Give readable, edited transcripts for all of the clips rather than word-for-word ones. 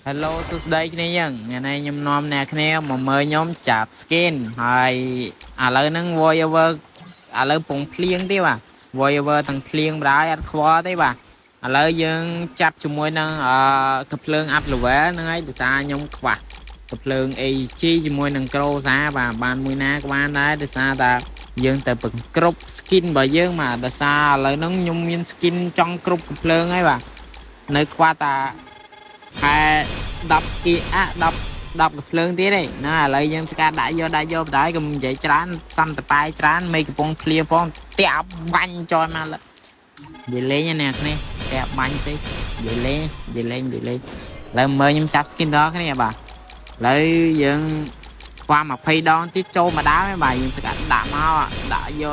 Hello សួស្តីគ្នាយើងថ្ងៃនេះខ្ញុំនាំអ្នកគ្នាមកមើលខ្ញុំចាប់ skin ហើយឥឡូវហ្នឹង voiceover ឥឡូវពងភ្លៀងទេបាទ voiceover ទាំងភ្លៀងបណ្ដោយអត់ខ្វល់ទេបាទឥឡូវយើងចាប់ជាមួយនឹងកាភ្លើង up level ហ្នឹងហើយដោយសារខ្ញុំខ្វះកាភ្លើង AG ជាមួយនឹង Groza បាទបានមួយណាក៏បានដែរដោយសារតែយើងទៅពង្គ្រប់ skin របស់យើងបាទដោយសារឥឡូវហ្នឹងខ្ញុំមាន skin ចង់គ្រប់កាភ្លើងហើយបាទនៅខ្វះតែខែ10គី10កភ្លើងទៀតឯណាឥឡូវយើងស្កាដាក់យកបណ្ដោយកុំនិយាយច្រើនសន្តិបាយច្រើនមេកំពុងឃ្លាផងតាក់បាញ់ចោលមកនិយាយលេងណាគ្នាតាក់បាញ់តិចនិយាយលេងឥឡូវមើលខ្ញុំចាប់ skin ដល់គ្នាបាទឥឡូវយើងខ្វះ20ដងទៀតចូលមកដើមឯបាទយើងស្កាដាក់មកដាក់យ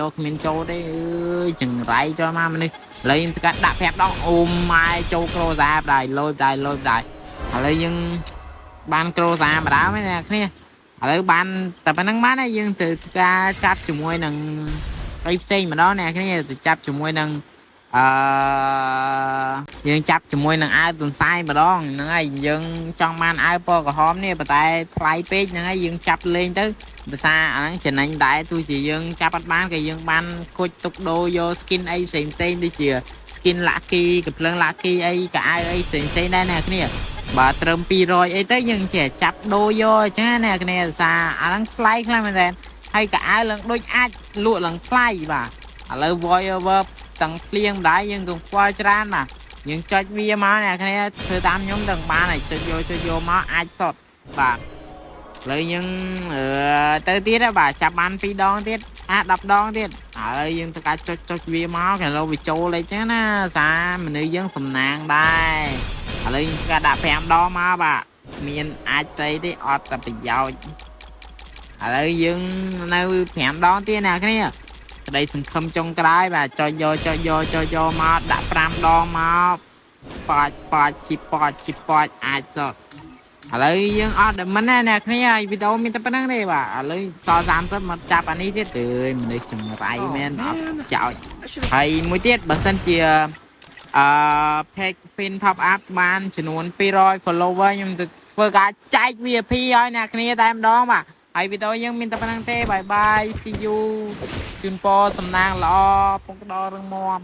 កគ្មានចូលទេអើយចង្រៃចោលមកមនុស្សឥឡូវយើងស្កាដាក់5ដងអូម៉ែចូលក្រូសាបដែរលុយដែរឥឡូវយើងបានក្រូសាម្ដងហ្នឹងអ្នកគ្នាឥឡូវបានតែប៉ុណ្្នឹងបានហើយយើងទៅការចាប់ជាមួយនឹងអីផ្សេងម្ដងអ្នកគ្នាទៅចាប់ជាមួយនឹងយើងចាប់ជាមួយនឹងអាវទន្សាយម្ដងហ្នឹងហើយយើងចង់បានអាវពណ៌ក្រហមនេះប៉ុន្តែថ្លៃពេកហ្នឹងហើយយើងចាប់លេងទៅភាសាអាហ្នឹងចំណេញដែរទោះជាយើងចាប់អត់បានក៏យើងបានគួចទុកដូរយក skin អីផ្សេងដូចជា skin lucky កំភ្លើង lucky អីក៏អាវអីផ្សេងដែរអ្នកគ្នាបាទត្រឹម200អីទៅយើងចេះចាប់ដូរយកអញ្ចឹងណាអ្នកគ្នាភាសាអាហ្នឹងថ្លៃខ្លាំងមែនតើហើយក៏អាវឡើងដូចអាចលក់ឡើងថ្លៃបាទឥឡូវ voiceover ទាំងភ្លៀងម្ដាយយើងកុំខ្វល់ច្រើនបាទយើងចុចវាមកអ្នកគ្នាធ្វើតាមខ្ញុំទាំងបានហើយចុចយកមកអាចសុតបាទឥឡូវយើងទៅទៀតបាទចាប់បាន2ដងទៀត10ដងទៀតហើយយើងទៅការចុចវាមកគេលោវាចូលអីចឹងណាសារមនុស្សយើងសំណាងដែរឥឡូវយើងការដាក់5ដងមកបាទមានអាចស្អីទេអត់តែប្រយោជន៍ឥឡូវយើងនៅ5ដងទៀតអ្នកគ្នាក្តីសង្ឃឹមចុងក្រោយបាទចុចយកមកដាក់5ដងមកប៉ាច់ជីប៉ាច់អាចសតឥឡូវយើងអត់តែមិនណាអ្នកគ្នាហើយវីដេអូមានតែប៉ុណ្្នឹងទេបាទឥឡូវសល់30មកចាប់អានេះទៀតគឺមនុស្សចង្រៃមែនអត់ចោចហើយមួយទៀតបើសិនជាpage fin top up បានចំនួន200 follower ខ្ញុំទៅធ្វើការចែក VIP ឲ្យអ្នកគ្នាតែម្ដងបាទហើយវីដេអូយើងមានតែប៉ុណ្្នឹងទេបាយបាយ see you ជូនពរសំណាងល្អពុកដររឹងមាំ